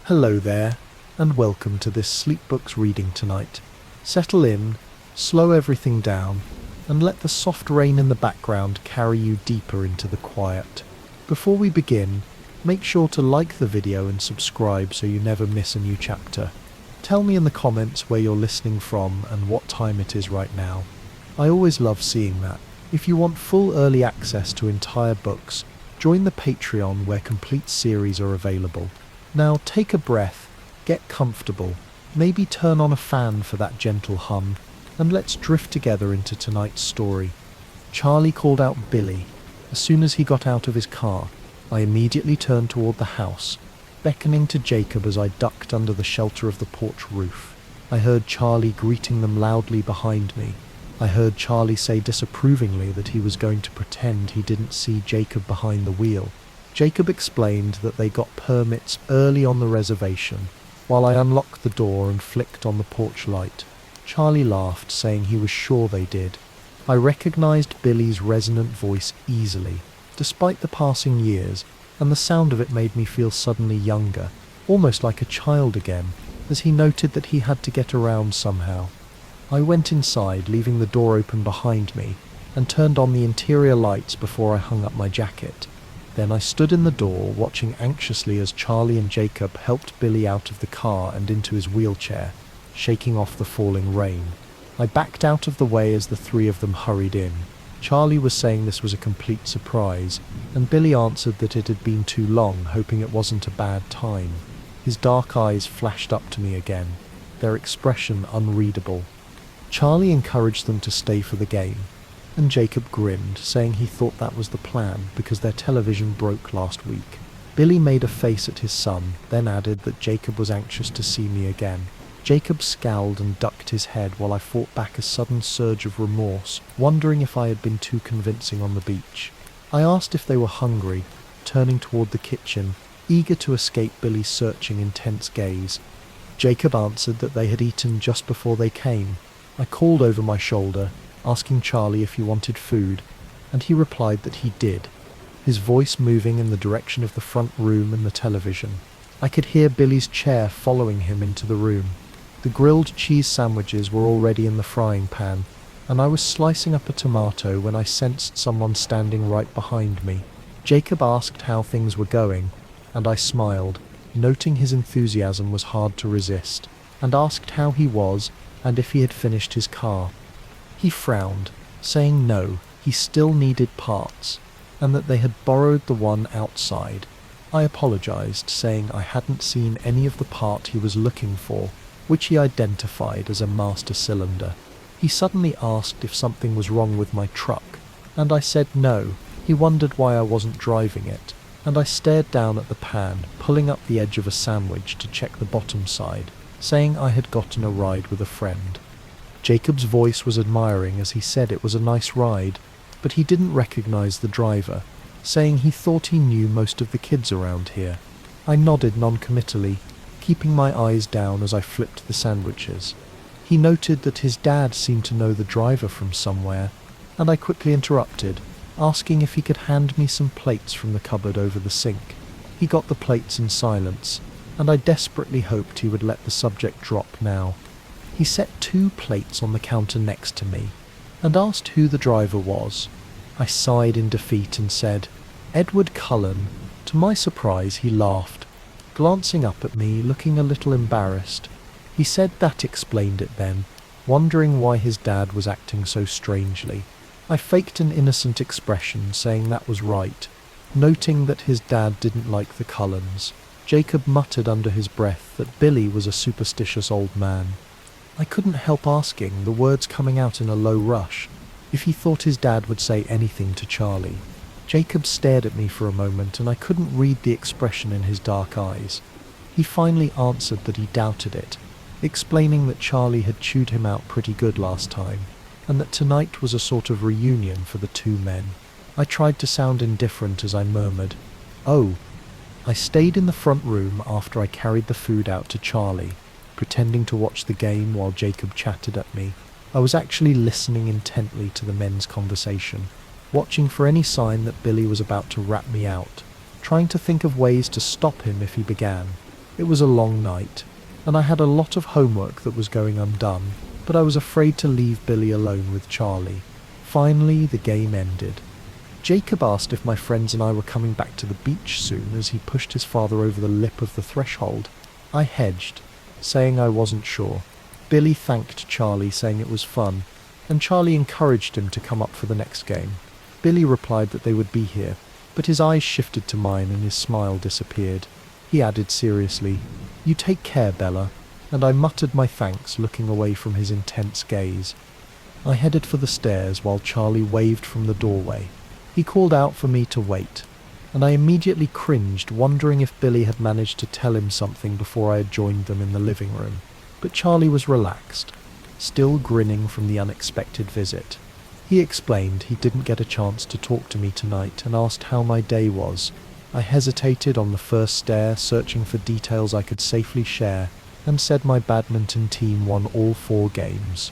Hello there, and welcome to this Sleepbooks reading tonight. Settle in, slow everything down, and let the soft rain in the background carry you deeper into the quiet. Before we begin, make sure to like the video and subscribe so you never miss a new chapter. Tell me in the comments where you're listening from and what time it is right now. I always love seeing that. If you want full early access to entire books, join the Patreon where complete series are available. Now take a breath, get comfortable, maybe turn on a fan for that gentle hum, and let's drift together into tonight's story. Charlie called out Billy. As soon as he got out of his car, I immediately turned toward the house, beckoning to Jacob as I ducked under the shelter of the porch roof. I heard Charlie greeting them loudly behind me. I heard Charlie say disapprovingly that he was going to pretend he didn't see Jacob behind the wheel. Jacob explained that they got permits early on the reservation, while I unlocked the door and flicked on the porch light. Charlie laughed, saying he was sure they did. I recognized Billy's resonant voice easily, despite the passing years, and the sound of it made me feel suddenly younger, almost like a child again, as he noted that he had to get around somehow. I went inside, leaving the door open behind me, and turned on the interior lights before I hung up my jacket. Then I stood in the door, watching anxiously as Charlie and Jacob helped Billy out of the car and into his wheelchair, shaking off the falling rain. I backed out of the way as the three of them hurried in. Charlie was saying this was a complete surprise, and Billy answered that it had been too long, hoping it wasn't a bad time. His dark eyes flashed up to me again, their expression unreadable. Charlie encouraged them to stay for the game, and Jacob grinned, saying he thought that was the plan because their television broke last week. Billy made a face at his son, then added that Jacob was anxious to see me again. Jacob scowled and ducked his head while I fought back a sudden surge of remorse, wondering if I had been too convincing on the beach. I asked if they were hungry, turning toward the kitchen, eager to escape Billy's searching, intense gaze. Jacob answered that they had eaten just before they came. I called over my shoulder, asking Charlie if he wanted food, and he replied that he did, his voice moving in the direction of the front room and the television. I could hear Billy's chair following him into the room. The grilled cheese sandwiches were already in the frying pan, and I was slicing up a tomato when I sensed someone standing right behind me. Jacob asked how things were going, and I smiled, noting his enthusiasm was hard to resist, and asked how he was and if he had finished his car. He frowned, saying no, he still needed parts, and that they had borrowed the one outside. I apologized, saying I hadn't seen any of the part he was looking for, which he identified as a master cylinder. He suddenly asked if something was wrong with my truck, and I said no. He wondered why I wasn't driving it, and I stared down at the pan, pulling up the edge of a sandwich to check the bottom side, saying I had gotten a ride with a friend. Jacob's voice was admiring as he said it was a nice ride, but he didn't recognize the driver, saying he thought he knew most of the kids around here. I nodded non-committally, keeping my eyes down as I flipped the sandwiches. He noted that his dad seemed to know the driver from somewhere, and I quickly interrupted, asking if he could hand me some plates from the cupboard over the sink. He got the plates in silence, and I desperately hoped he would let the subject drop now. He set 2 plates on the counter next to me, and asked who the driver was. I sighed in defeat and said, "Edward Cullen." To my surprise, he laughed, glancing up at me, looking a little embarrassed. He said that explained it then, wondering why his dad was acting so strangely. I faked an innocent expression, saying that was right, noting that his dad didn't like the Cullens. Jacob muttered under his breath that Billy was a superstitious old man. I couldn't help asking, the words coming out in a low rush, if he thought his dad would say anything to Charlie. Jacob stared at me for a moment, and I couldn't read the expression in his dark eyes. He finally answered that he doubted it, explaining that Charlie had chewed him out pretty good last time, and that tonight was a sort of reunion for the 2 men. I tried to sound indifferent as I murmured, "Oh." I stayed in the front room after I carried the food out to Charlie, pretending to watch the game while Jacob chatted at me. I was actually listening intently to the men's conversation, watching for any sign that Billy was about to rat me out, trying to think of ways to stop him if he began. It was a long night, and I had a lot of homework that was going undone, but I was afraid to leave Billy alone with Charlie. Finally, the game ended. Jacob asked if my friends and I were coming back to the beach soon as he pushed his father over the lip of the threshold. I hedged, saying I wasn't sure. Billy thanked Charlie, saying it was fun, and Charlie encouraged him to come up for the next game. Billy replied that they would be here, but his eyes shifted to mine and his smile disappeared. He added seriously, "You take care, Bella," and I muttered my thanks, looking away from his intense gaze. I headed for the stairs while Charlie waved from the doorway. He called out for me to wait, and I immediately cringed, wondering if Billy had managed to tell him something before I had joined them in the living room. But Charlie was relaxed, still grinning from the unexpected visit. He explained he didn't get a chance to talk to me tonight and asked how my day was. I hesitated on the first stair, searching for details I could safely share, and said my badminton team won all 4 games.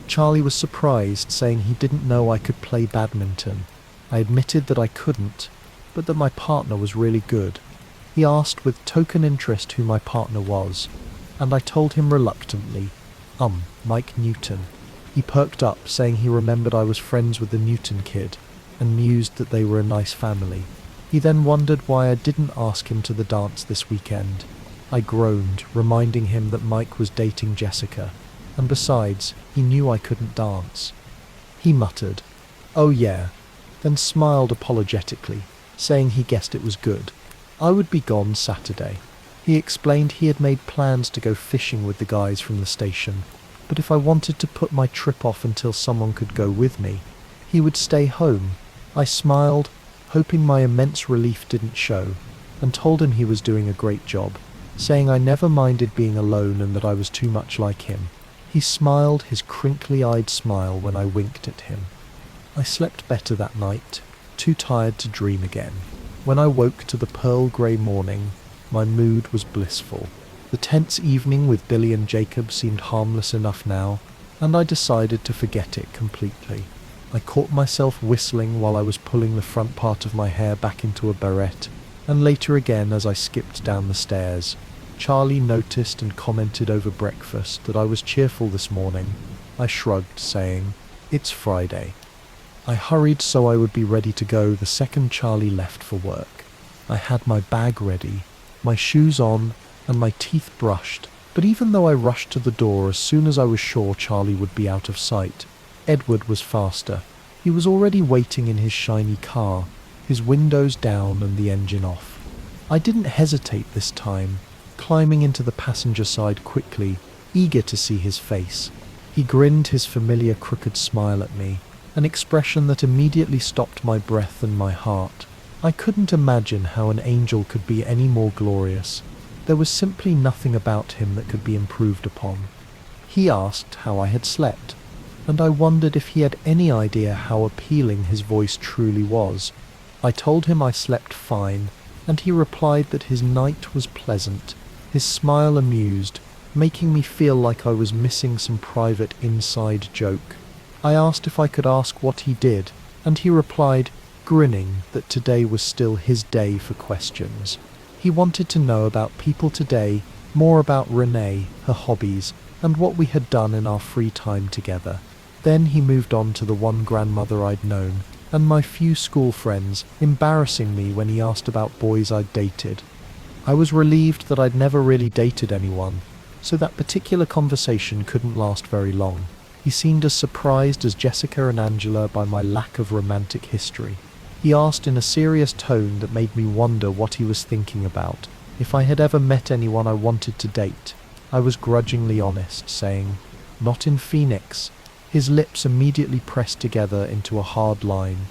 Charlie was surprised, saying he didn't know I could play badminton. I admitted that I couldn't, but that my partner was really good. He asked with token interest who my partner was, and I told him reluctantly, Mike Newton. He perked up, saying he remembered I was friends with the Newton kid, and mused that they were a nice family. He then wondered why I didn't ask him to the dance this weekend. I groaned, reminding him that Mike was dating Jessica, and besides, he knew I couldn't dance. He muttered, "Oh yeah," then smiled apologetically, saying he guessed it was good. I would be gone Saturday. He explained he had made plans to go fishing with the guys from the station, but if I wanted to put my trip off until someone could go with me, he would stay home. I smiled, hoping my immense relief didn't show, and told him he was doing a great job, saying I never minded being alone and that I was too much like him. He smiled his crinkly-eyed smile when I winked at him. I slept better that night, too tired to dream again. When I woke to the pearl-grey morning, my mood was blissful. The tense evening with Billy and Jacob seemed harmless enough now, and I decided to forget it completely. I caught myself whistling while I was pulling the front part of my hair back into a barrette, and later again as I skipped down the stairs. Charlie noticed and commented over breakfast that I was cheerful this morning. I shrugged, saying, "It's Friday." I hurried so I would be ready to go the second Charlie left for work. I had my bag ready, my shoes on, and my teeth brushed, but even though I rushed to the door as soon as I was sure Charlie would be out of sight, Edward was faster. He was already waiting in his shiny car, his windows down and the engine off. I didn't hesitate this time, climbing into the passenger side quickly, eager to see his face. He grinned his familiar crooked smile at me, an expression that immediately stopped my breath and my heart. I couldn't imagine how an angel could be any more glorious. There was simply nothing about him that could be improved upon. He asked how I had slept, and I wondered if he had any idea how appealing his voice truly was. I told him I slept fine, and he replied that his night was pleasant, his smile amused, making me feel like I was missing some private inside joke. I asked if I could ask what he did, and he replied, grinning, that today was still his day for questions. He wanted to know about people today, more about Renee, her hobbies, and what we had done in our free time together. Then he moved on to the one grandmother I'd known, and my few school friends, embarrassing me when he asked about boys I'd dated. I was relieved that I'd never really dated anyone, so that particular conversation couldn't last very long. He seemed as surprised as Jessica and Angela by my lack of romantic history. He asked in a serious tone that made me wonder what he was thinking about, if I had ever met anyone I wanted to date. I was grudgingly honest, saying, "Not in Phoenix." His lips immediately pressed together into a hard line.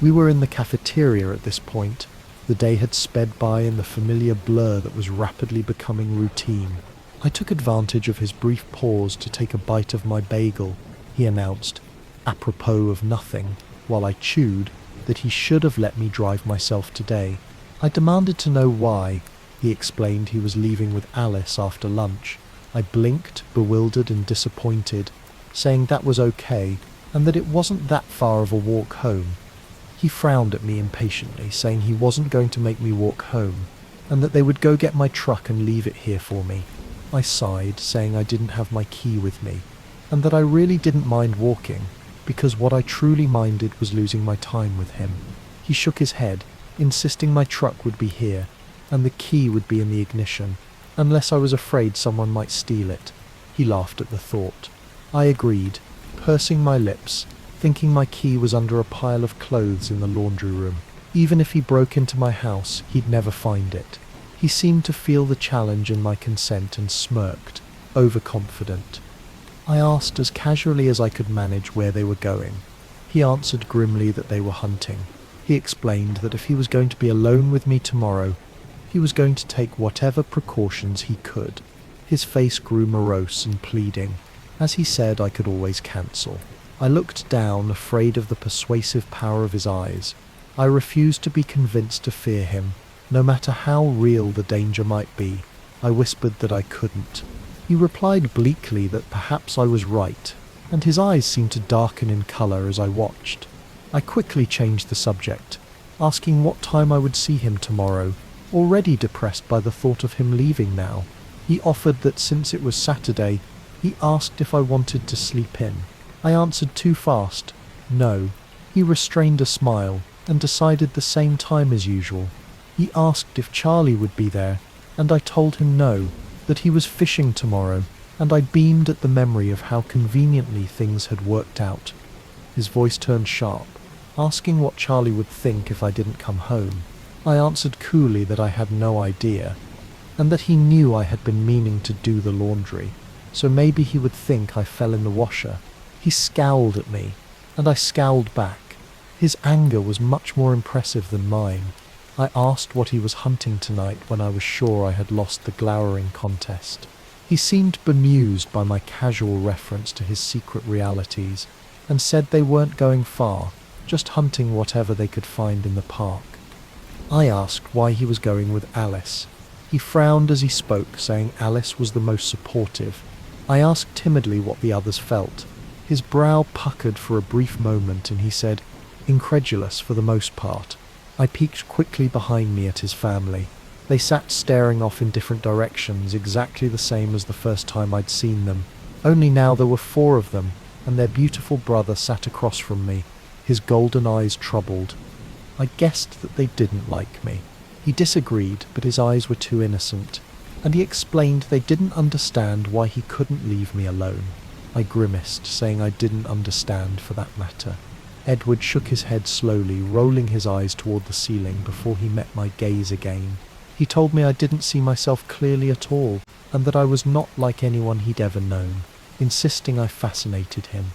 We were in the cafeteria at this point. The day had sped by in the familiar blur that was rapidly becoming routine. I took advantage of his brief pause to take a bite of my bagel. He announced, apropos of nothing, while I chewed, that he should have let me drive myself today. I demanded to know why. He explained he was leaving with Alice after lunch. I blinked, bewildered and disappointed, saying that was okay, and that it wasn't that far of a walk home. He frowned at me impatiently, saying he wasn't going to make me walk home, and that they would go get my truck and leave it here for me. I sighed, saying I didn't have my key with me, and that I really didn't mind walking, because what I truly minded was losing my time with him. He shook his head, insisting my truck would be here, and the key would be in the ignition, unless I was afraid someone might steal it. He laughed at the thought. I agreed, pursing my lips, thinking my key was under a pile of clothes in the laundry room. Even if he broke into my house, he'd never find it. He seemed to feel the challenge in my consent and smirked, overconfident. I asked as casually as I could manage where they were going. He answered grimly that they were hunting. He explained that if he was going to be alone with me tomorrow, he was going to take whatever precautions he could. His face grew morose and pleading. As he said, I could always cancel. I looked down, afraid of the persuasive power of his eyes. I refused to be convinced to fear him, no matter how real the danger might be. I whispered that I couldn't. He replied bleakly that perhaps I was right, and his eyes seemed to darken in colour as I watched. I quickly changed the subject, asking what time I would see him tomorrow, already depressed by the thought of him leaving now. He offered that since it was Saturday, he asked if I wanted to sleep in. I answered too fast, no. He restrained a smile and decided the same time as usual. He asked if Charlie would be there, and I told him no, that he was fishing tomorrow, and I beamed at the memory of how conveniently things had worked out. His voice turned sharp, asking what Charlie would think if I didn't come home. I answered coolly that I had no idea, and that he knew I had been meaning to do the laundry, so maybe he would think I fell in the washer. He scowled at me, and I scowled back. His anger was much more impressive than mine. I asked what he was hunting tonight when I was sure I had lost the glowering contest. He seemed bemused by my casual reference to his secret realities, and said they weren't going far, just hunting whatever they could find in the park. I asked why he was going with Alice. He frowned as he spoke, saying Alice was the most supportive. I asked timidly what the others felt. His brow puckered for a brief moment, and he said, incredulous for the most part. I peeked quickly behind me at his family. They sat staring off in different directions, exactly the same as the first time I'd seen them. Only now there were 4 of them, and their beautiful brother sat across from me, his golden eyes troubled. I guessed that they didn't like me. He disagreed, but his eyes were too innocent, and he explained they didn't understand why he couldn't leave me alone. I grimaced, saying I didn't understand for that matter. Edward shook his head slowly, rolling his eyes toward the ceiling before he met my gaze again. He told me I didn't see myself clearly at all, and that I was not like anyone he'd ever known, insisting I fascinated him.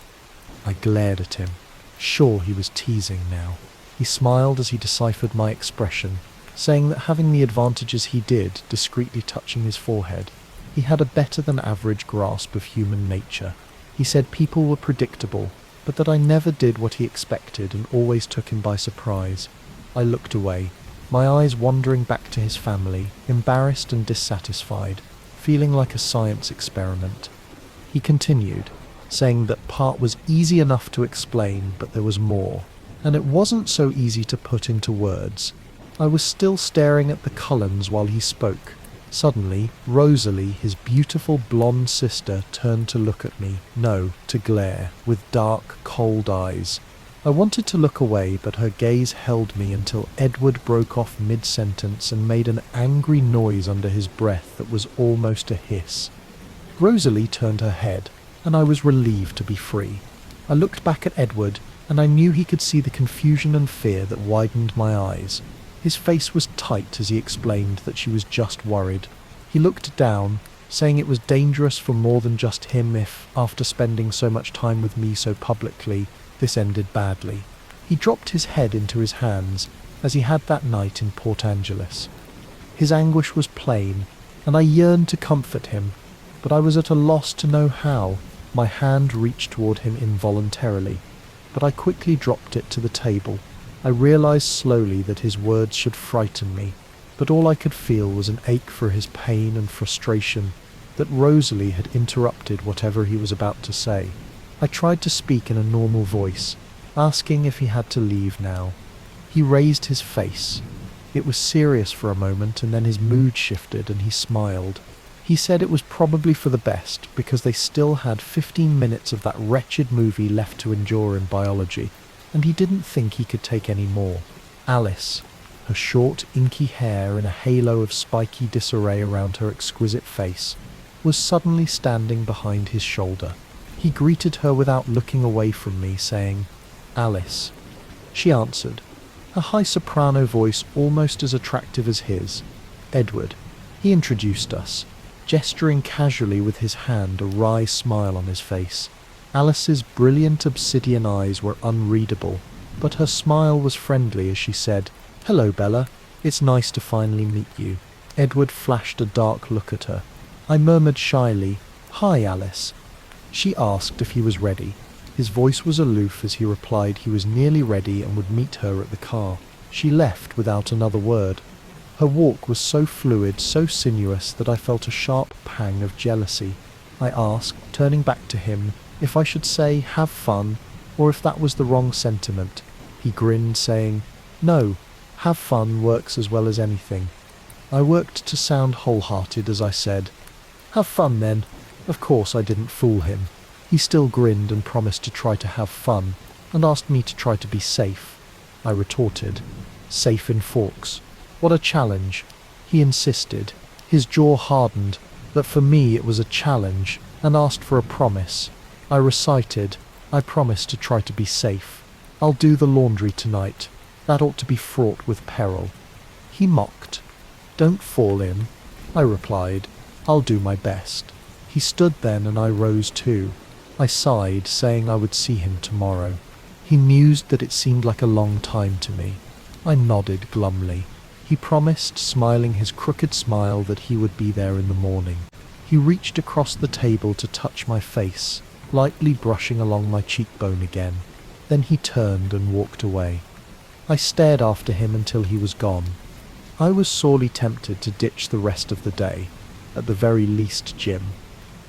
I glared at him, sure he was teasing now. He smiled as he deciphered my expression, saying that having the advantages he did, discreetly touching his forehead, he had a better than average grasp of human nature. He said people were predictable, but that I never did what he expected and always took him by surprise. I looked away, my eyes wandering back to his family, embarrassed and dissatisfied, feeling like a science experiment. He continued, saying that part was easy enough to explain, but there was more, and it wasn't so easy to put into words. I was still staring at the Cullens while he spoke. Suddenly, Rosalie, his beautiful blonde sister, turned to look at me, no, to glare, with dark, cold eyes. I wanted to look away, but her gaze held me until Edward broke off mid-sentence and made an angry noise under his breath that was almost a hiss. Rosalie turned her head, and I was relieved to be free. I looked back at Edward, and I knew he could see the confusion and fear that widened my eyes. His face was tight as he explained that she was just worried. He looked down, saying it was dangerous for more than just him if, after spending so much time with me so publicly, this ended badly. He dropped his head into his hands, as he had that night in Port Angeles. His anguish was plain, and I yearned to comfort him, but I was at a loss to know how. My hand reached toward him involuntarily, but I quickly dropped it to the table. I realized slowly that his words should frighten me, but all I could feel was an ache for his pain and frustration, that Rosalie had interrupted whatever he was about to say. I tried to speak in a normal voice, asking if he had to leave now. He raised his face. It was serious for a moment, and then his mood shifted and he smiled. He said it was probably for the best because they still had 15 minutes of that wretched movie left to endure in biology, and he didn't think he could take any more. Alice, her short, inky hair in a halo of spiky disarray around her exquisite face, was suddenly standing behind his shoulder. He greeted her without looking away from me, saying, "Alice." She answered, a high soprano voice almost as attractive as his. "Edward." He introduced us, gesturing casually with his hand, a wry smile on his face. Alice's brilliant obsidian eyes were unreadable, but her smile was friendly as she said, "Hello, Bella. It's nice to finally meet you." Edward flashed a dark look at her. I murmured shyly, "Hi, Alice." She asked if he was ready. His voice was aloof as he replied he was nearly ready and would meet her at the car. She left without another word. Her walk was so fluid, so sinuous, that I felt a sharp pang of jealousy. I asked, turning back to him, if I should say, "have fun," or if that was the wrong sentiment. He grinned, saying, "No, have fun works as well as anything." I worked to sound wholehearted as I said, "Have fun then." Of course I didn't fool him. He still grinned and promised to try to have fun, and asked me to try to be safe. I retorted, "Safe in Forks. What a challenge." He insisted. His jaw hardened, that for me it was a challenge, and asked for a promise. I recited, "I promise to try to be safe. I'll do the laundry tonight. That ought to be fraught with peril." He mocked. "Don't fall in." I replied, "I'll do my best." He stood then and I rose too. I sighed, saying I would see him tomorrow. He mused that it seemed like a long time to me. I nodded glumly. He promised, smiling his crooked smile, that he would be there in the morning. He reached across the table to touch my face, lightly brushing along my cheekbone again. Then he turned and walked away. I stared after him until he was gone. I was sorely tempted to ditch the rest of the day, at the very least gym.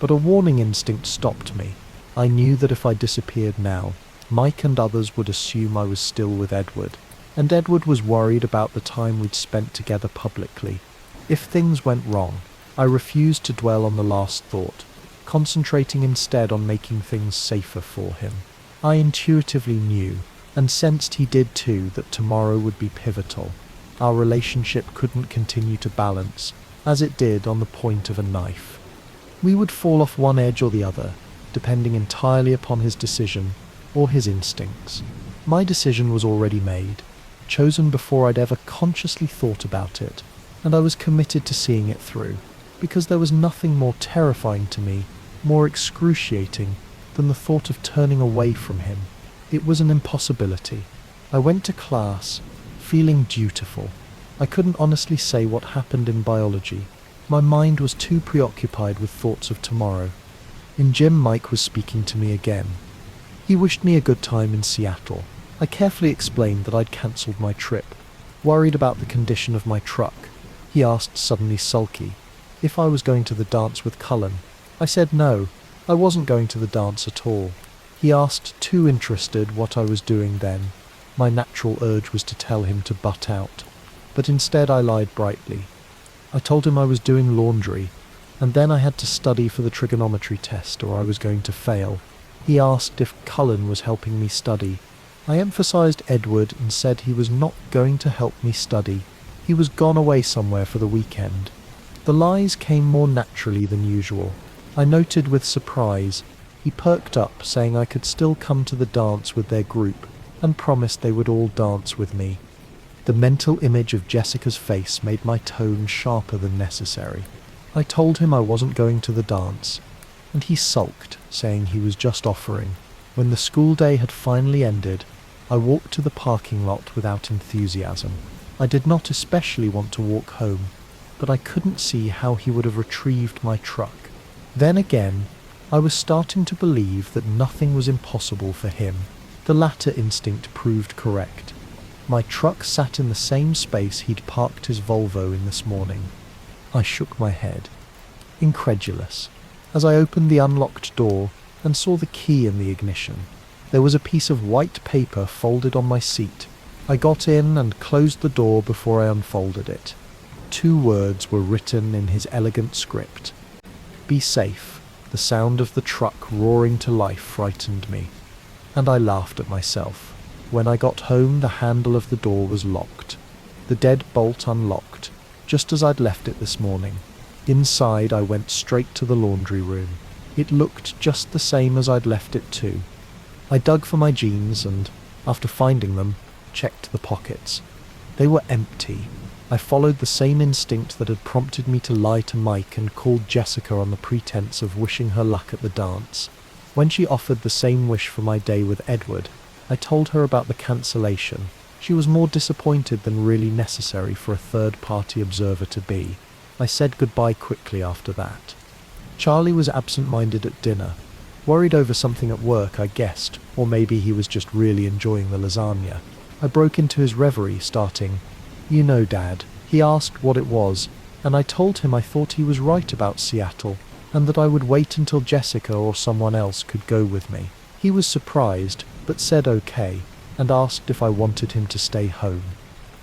But a warning instinct stopped me. I knew that if I disappeared now, Mike and others would assume I was still with Edward, and Edward was worried about the time we'd spent together publicly. If things went wrong, I refused to dwell on the last thought, concentrating instead on making things safer for him. I intuitively knew, and sensed he did too, that tomorrow would be pivotal. Our relationship couldn't continue to balance, as it did on the point of a knife. We would fall off one edge or the other, depending entirely upon his decision or his instincts. My decision was already made, chosen before I'd ever consciously thought about it, and I was committed to seeing it through, because there was nothing more terrifying to me, more excruciating, than the thought of turning away from him. It was an impossibility. I went to class, feeling dutiful. I couldn't honestly say what happened in biology. My mind was too preoccupied with thoughts of tomorrow. In gym, Mike was speaking to me again. He wished me a good time in Seattle. I carefully explained that I'd cancelled my trip, worried about the condition of my truck. He asked, suddenly sulky, if I was going to the dance with Cullen. I said no, I wasn't going to the dance at all. He asked, too interested, what I was doing then. My natural urge was to tell him to butt out, but instead I lied brightly. I told him I was doing laundry, and then I had to study for the trigonometry test or I was going to fail. He asked if Cullen was helping me study. I emphasized Edward and said he was not going to help me study. He was gone away somewhere for the weekend. The lies came more naturally than usual. I noted with surprise. He perked up, saying I could still come to the dance with their group, and promised they would all dance with me. The mental image of Jessica's face made my tone sharper than necessary. I told him I wasn't going to the dance, and he sulked, saying he was just offering. When the school day had finally ended, I walked to the parking lot without enthusiasm. I did not especially want to walk home, but I couldn't see how he would have retrieved my truck. Then again, I was starting to believe that nothing was impossible for him. The latter instinct proved correct. My truck sat in the same space he'd parked his Volvo in this morning. I shook my head, incredulous, as I opened the unlocked door and saw the key in the ignition. There was a piece of white paper folded on my seat, I got in and closed the door before I unfolded it. 2 words were written in his elegant script. Be safe. The sound of the truck roaring to life frightened me, and I laughed at myself. When I got home, the handle of the door was locked. The deadbolt unlocked, just as I'd left it this morning. Inside, I went straight to the laundry room. It looked just the same as I'd left it too. I dug for my jeans and, after finding them, checked the pockets. They were empty. I followed the same instinct that had prompted me to lie to Mike and called Jessica on the pretense of wishing her luck at the dance. When she offered the same wish for my day with Edward, I told her about the cancellation. She was more disappointed than really necessary for a third-party observer to be. I said goodbye quickly after that. Charlie was absent-minded at dinner. Worried over something at work, I guessed, or maybe he was just really enjoying the lasagna. I broke into his reverie, starting, "You know, Dad." He asked what it was, and I told him I thought he was right about Seattle, and that I would wait until Jessica or someone else could go with me. He was surprised, but said okay, and asked if I wanted him to stay home.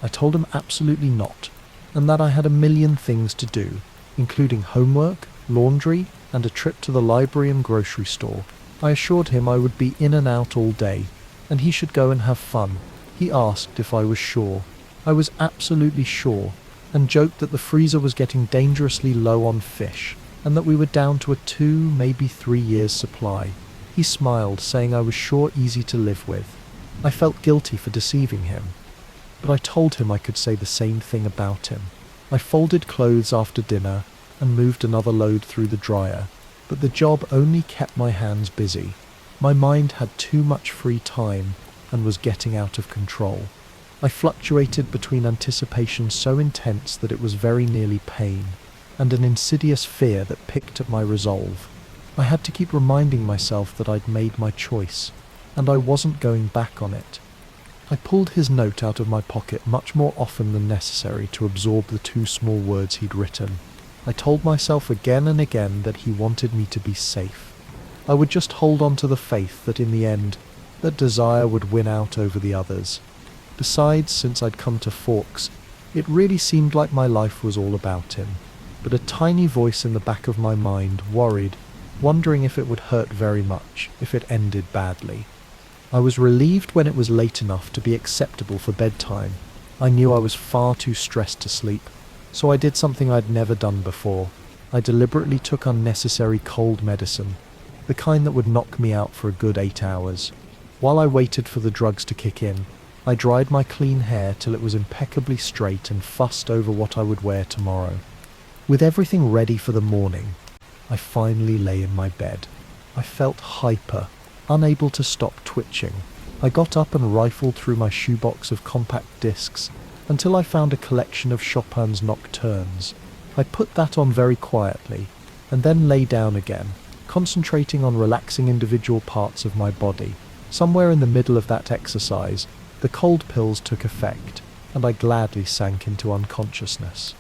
I told him absolutely not, and that I had a million things to do, including homework, laundry, and a trip to the library and grocery store. I assured him I would be in and out all day, and he should go and have fun. He asked if I was sure. I was absolutely sure, and joked that the freezer was getting dangerously low on fish, and that we were down to a 2, maybe 3 years supply. He smiled, saying I was sure easy to live with. I felt guilty for deceiving him, but I told him I could say the same thing about him. I folded clothes after dinner and moved another load through the dryer, but the job only kept my hands busy. My mind had too much free time and was getting out of control. I fluctuated between anticipation so intense that it was very nearly pain, and an insidious fear that picked at my resolve. I had to keep reminding myself that I'd made my choice, and I wasn't going back on it. I pulled his note out of my pocket much more often than necessary to absorb the 2 small words he'd written. I told myself again and again that he wanted me to be safe. I would just hold on to the faith that in the end, that desire would win out over the others. Besides, since I'd come to Forks, it really seemed like my life was all about him. But a tiny voice in the back of my mind worried, wondering if it would hurt very much if it ended badly. I was relieved when it was late enough to be acceptable for bedtime. I knew I was far too stressed to sleep, so I did something I'd never done before. I deliberately took unnecessary cold medicine, the kind that would knock me out for a good 8 hours. While I waited for the drugs to kick in, I dried my clean hair till it was impeccably straight and fussed over what I would wear tomorrow. With everything ready for the morning, I finally lay in my bed. I felt hyper, unable to stop twitching. I got up and rifled through my shoebox of compact discs until I found a collection of Chopin's Nocturnes. I put that on very quietly, and then lay down again, concentrating on relaxing individual parts of my body. Somewhere in the middle of that exercise, the cold pills took effect, and I gladly sank into unconsciousness.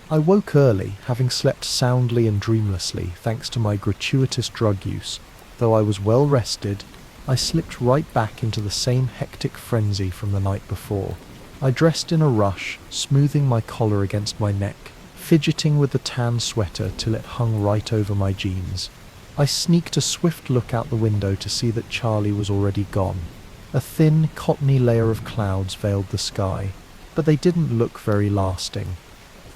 I woke early, having slept soundly and dreamlessly thanks to my gratuitous drug use. Though I was well rested, I slipped right back into the same hectic frenzy from the night before. I dressed in a rush, smoothing my collar against my neck, fidgeting with the tan sweater till it hung right over my jeans. I sneaked a swift look out the window to see that Charlie was already gone. A thin, cottony layer of clouds veiled the sky, but they didn't look very lasting.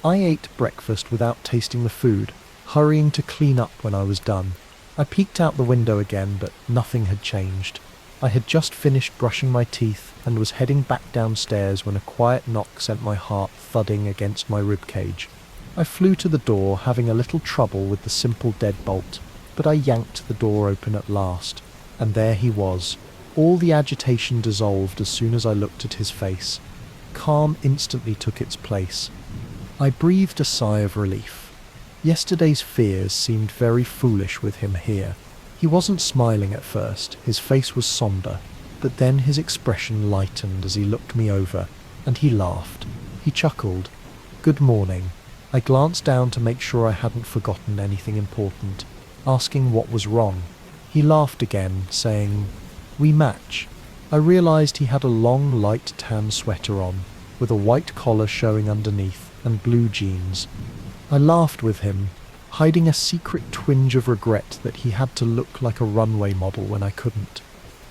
I ate breakfast without tasting the food, hurrying to clean up when I was done. I peeked out the window again, but nothing had changed. I had just finished brushing my teeth and was heading back downstairs when a quiet knock sent my heart thudding against my ribcage. I flew to the door, having a little trouble with the simple deadbolt, but I yanked the door open at last, and there he was. All the agitation dissolved as soon as I looked at his face. Calm instantly took its place. I breathed a sigh of relief. Yesterday's fears seemed very foolish with him here. He wasn't smiling at first, his face was sombre, but then his expression lightened as he looked me over, and he laughed. He chuckled. "Good morning." I glanced down to make sure I hadn't forgotten anything important, asking what was wrong. He laughed again, saying, "We match." I realized he had a long, light tan sweater on, with a white collar showing underneath, and blue jeans. I laughed with him, hiding a secret twinge of regret that he had to look like a runway model when I couldn't.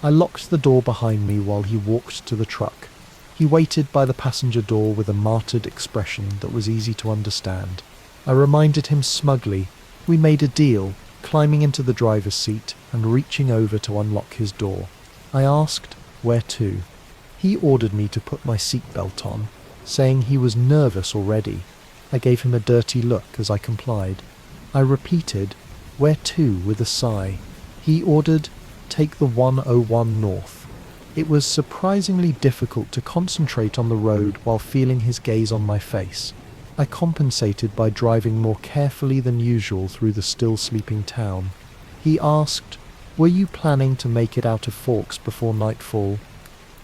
I locked the door behind me while he walked to the truck. He waited by the passenger door with a martyred expression that was easy to understand. I reminded him smugly. We made a deal, climbing into the driver's seat and reaching over to unlock his door. I asked, "Where to?" He ordered me to put my seatbelt on, saying he was nervous already. I gave him a dirty look as I complied. I repeated, "Where to?" with a sigh. He ordered, "Take the 101 north." It was surprisingly difficult to concentrate on the road while feeling his gaze on my face. I compensated by driving more carefully than usual through the still sleeping town. He asked, "Were you planning to make it out of Forks before nightfall?"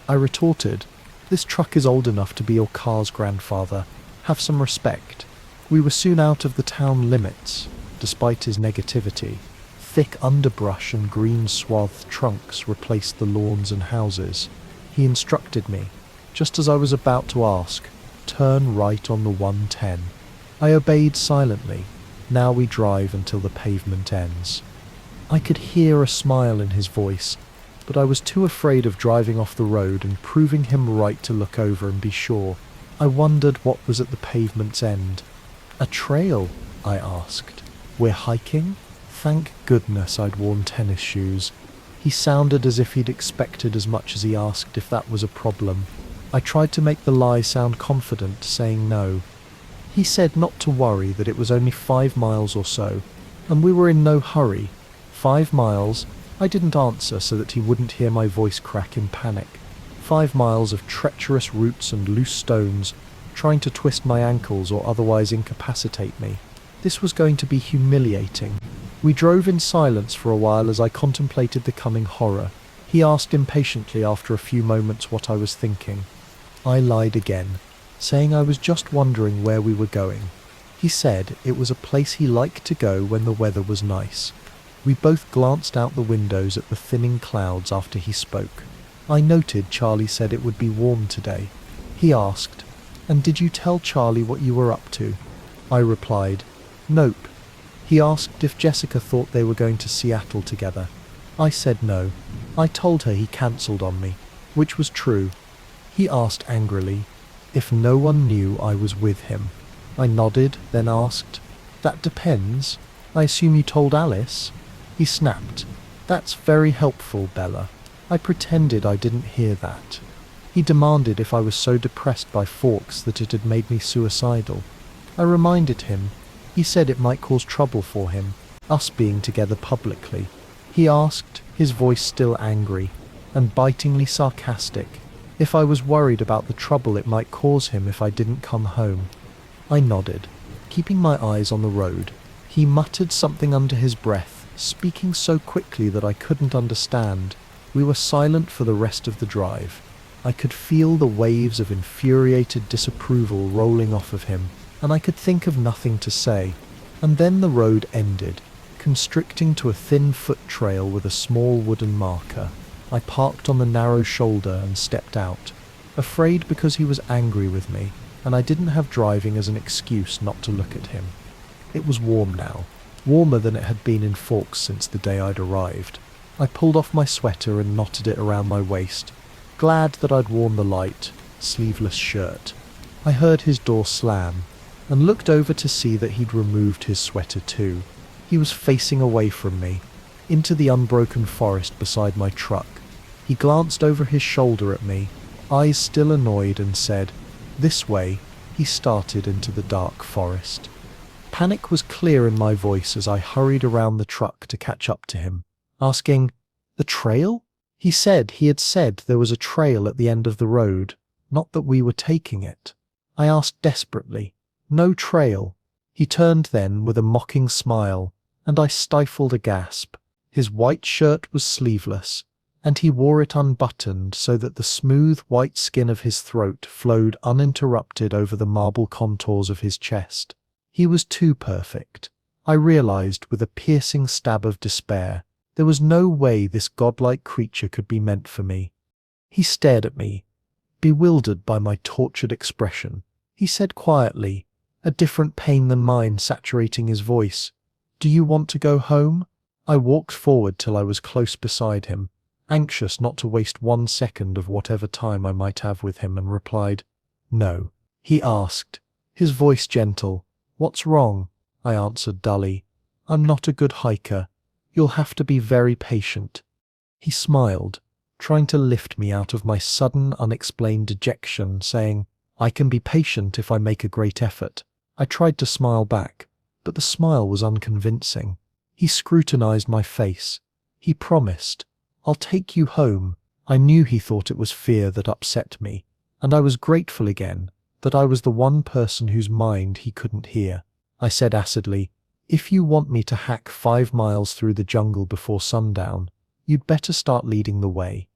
I retorted, "This truck is old enough to be your car's grandfather. Have some respect." We were soon out of the town limits, despite his negativity. Thick underbrush and green-swathed trunks replaced the lawns and houses. He instructed me, just as I was about to ask, "Turn right on the 110. I obeyed silently. Now we drive until the pavement ends. I could hear a smile in his voice, but I was too afraid of driving off the road and proving him right to look over and be sure. I wondered what was at the pavement's end. "A trail?" I asked. "We're hiking?" Thank goodness I'd worn tennis shoes. He sounded as if he'd expected as much as he asked if that was a problem. I tried to make the lie sound confident, saying no. He said not to worry, that it was only 5 miles or so, and we were in no hurry. 5 miles? I didn't answer so that he wouldn't hear my voice crack in panic. 5 miles of treacherous roots and loose stones, trying to twist my ankles or otherwise incapacitate me. This was going to be humiliating. We drove in silence for a while as I contemplated the coming horror. He asked impatiently after a few moments what I was thinking. I lied again, saying I was just wondering where we were going. He said it was a place he liked to go when the weather was nice. We both glanced out the windows at the thinning clouds after he spoke. I noted Charlie said it would be warm today. He asked, "And did you tell Charlie what you were up to?" I replied, "Nope." He asked if Jessica thought they were going to Seattle together. I said no. I told her he cancelled on me, which was true. He asked angrily if no one knew I was with him. I nodded, then asked, "That depends. I assume you told Alice?" He snapped, "That's very helpful, Bella." I pretended I didn't hear that. He demanded if I was so depressed by Forks that it had made me suicidal. I reminded him. He said it might cause trouble for him, us being together publicly. He asked, his voice still angry, and bitingly sarcastic, if I was worried about the trouble it might cause him if I didn't come home. I nodded, keeping my eyes on the road. He muttered something under his breath, speaking so quickly that I couldn't understand. We were silent for the rest of the drive. I could feel the waves of infuriated disapproval rolling off of him, and I could think of nothing to say. And then the road ended, constricting to a thin foot trail with a small wooden marker. I parked on the narrow shoulder and stepped out, afraid because he was angry with me, and I didn't have driving as an excuse not to look at him. It was warm now, warmer than it had been in Forks since the day I'd arrived. I pulled off my sweater and knotted it around my waist, glad that I'd worn the light, sleeveless shirt. I heard his door slam, and looked over to see that he'd removed his sweater too. He was facing away from me, into the unbroken forest beside my truck. He glanced over his shoulder at me, eyes still annoyed, and said, "This way." He started into the dark forest. Panic was clear in my voice as I hurried around the truck to catch up to him, asking, "The trail?" He said there was a trail at the end of the road, not that we were taking it. I asked desperately, "No trail?" He turned then with a mocking smile, and I stifled a gasp. His white shirt was sleeveless, and he wore it unbuttoned so that the smooth white skin of his throat flowed uninterrupted over the marble contours of his chest. He was too perfect. I realized with a piercing stab of despair. There was no way this godlike creature could be meant for me. He stared at me, bewildered by my tortured expression. He said quietly, a different pain than mine saturating his voice, "Do you want to go home?" I walked forward till I was close beside him, anxious not to waste 1 second of whatever time I might have with him, and replied, "No." He asked, his voice gentle, "What's wrong?" I answered dully, "I'm not a good hiker. You'll have to be very patient." He smiled, trying to lift me out of my sudden, unexplained dejection, saying, "I can be patient if I make a great effort." I tried to smile back, but the smile was unconvincing. He scrutinized my face. He promised, "I'll take you home." I knew he thought it was fear that upset me, and I was grateful again that I was the one person whose mind he couldn't hear. I said acidly, "If you want me to hack 5 miles through the jungle before sundown, you'd better start leading the way."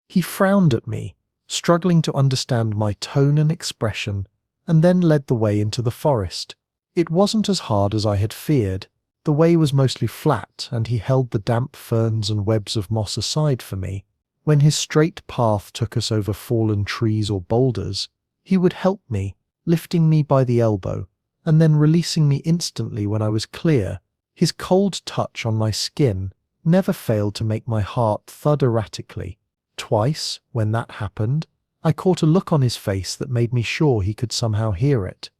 He frowned at me, struggling to understand my tone and expression, and then led the way into the forest. It wasn't as hard as I had feared. The way was mostly flat, and he held the damp ferns and webs of moss aside for me. When his straight path took us over fallen trees or boulders, he would help me, lifting me by the elbow, and then releasing me instantly when I was clear. His cold touch on my skin never failed to make my heart thud erratically. Twice, when that happened, I caught a look on his face that made me sure he could somehow hear it.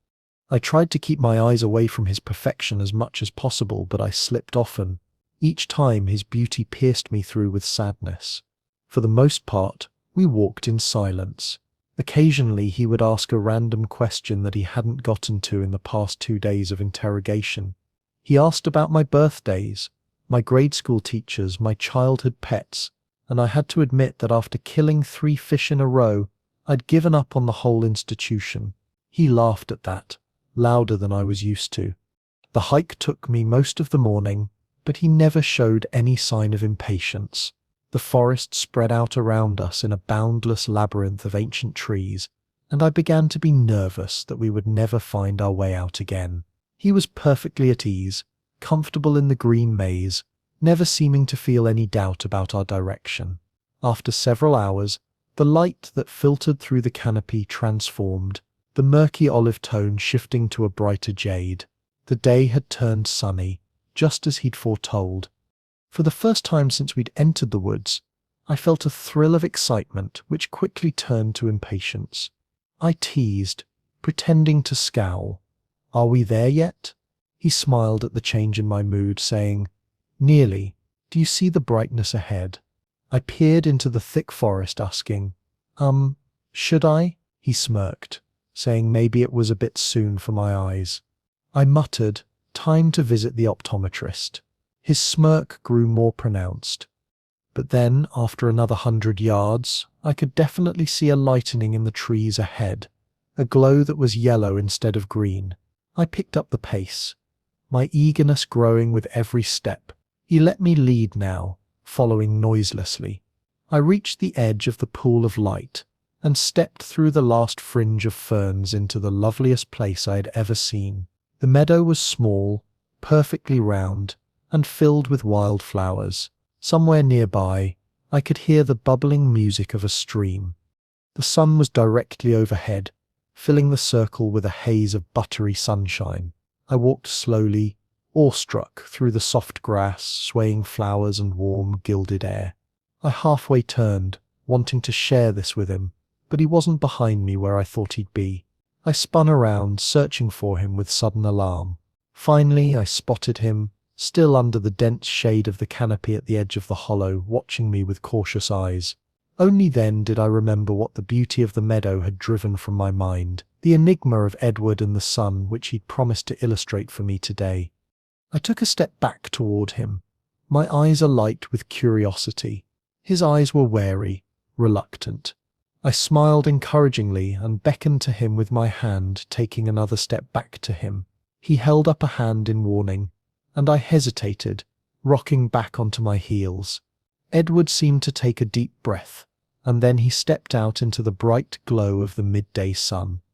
I tried to keep my eyes away from his perfection as much as possible, but I slipped often. Each time his beauty pierced me through with sadness. For the most part, we walked in silence. Occasionally he would ask a random question that he hadn't gotten to in the past 2 days of interrogation. He asked about my birthdays, my grade school teachers, my childhood pets, and I had to admit that after killing 3 fish in a row, I'd given up on the whole institution. He laughed at that, louder than I was used to. The hike took me most of the morning, but he never showed any sign of impatience. The forest spread out around us in a boundless labyrinth of ancient trees, and I began to be nervous that we would never find our way out again. He was perfectly at ease, comfortable in the green maze, never seeming to feel any doubt about our direction. After several hours, the light that filtered through the canopy transformed, the murky olive tone shifting to a brighter jade. The day had turned sunny, just as he'd foretold. For the first time since we'd entered the woods, I felt a thrill of excitement which quickly turned to impatience. I teased, pretending to scowl. "Are we there yet?" He smiled at the change in my mood, saying, "Nearly. Do you see the brightness ahead?" I peered into the thick forest, asking, should I?" He smirked, saying maybe it was a bit soon for my eyes. I muttered, "Time to visit the optometrist." His smirk grew more pronounced. But then, after another 100 yards, I could definitely see a lightening in the trees ahead, a glow that was yellow instead of green. I picked up the pace, my eagerness growing with every step. He let me lead now, following noiselessly. I reached the edge of the pool of light and stepped through the last fringe of ferns into the loveliest place I had ever seen. The meadow was small, perfectly round, and filled with wild flowers. Somewhere nearby, I could hear the bubbling music of a stream. The sun was directly overhead, filling the circle with a haze of buttery sunshine. I walked slowly, awestruck, through the soft grass, swaying flowers and warm, gilded air. I halfway turned, wanting to share this with him, but he wasn't behind me where I thought he'd be. I spun around, searching for him with sudden alarm. Finally, I spotted him, still under the dense shade of the canopy at the edge of the hollow, watching me with cautious eyes. Only then did I remember what the beauty of the meadow had driven from my mind, the enigma of Edward and the sun which he'd promised to illustrate for me today. I took a step back toward him, my eyes alight with curiosity. His eyes were wary, reluctant. I smiled encouragingly and beckoned to him with my hand, taking another step back to him. He held up a hand in warning, and I hesitated, rocking back onto my heels. Edward seemed to take a deep breath, and then he stepped out into the bright glow of the midday sun.